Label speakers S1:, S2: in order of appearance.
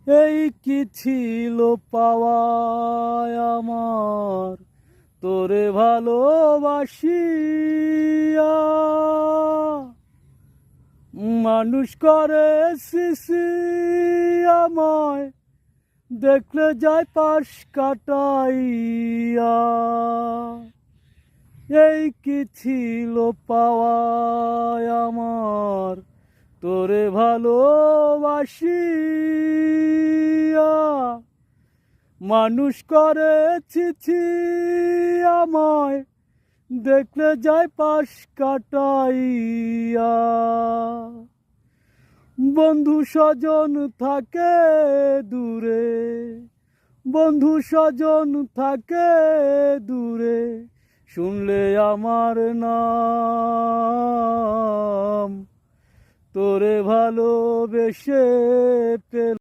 S1: এই কি ছিল পাওয়ায় আমার তোরে ভালোবাসিয়া, মানুষ করে শিশি আমায় দেখলে যায় পাশ কাটাইয়া। এই কি ছিল পাওয়ায় আমার তোরে ভালোবাসিয়া, মানুষ করে ছিছি আমায় দেখলে যায় পাশ কাটাইয়া। বন্ধু স্বজন থাকে দূরে, বন্ধু স্বজন থাকে দূরে, শুনলে আমার নাম তোরে ভালোবেসে পেল।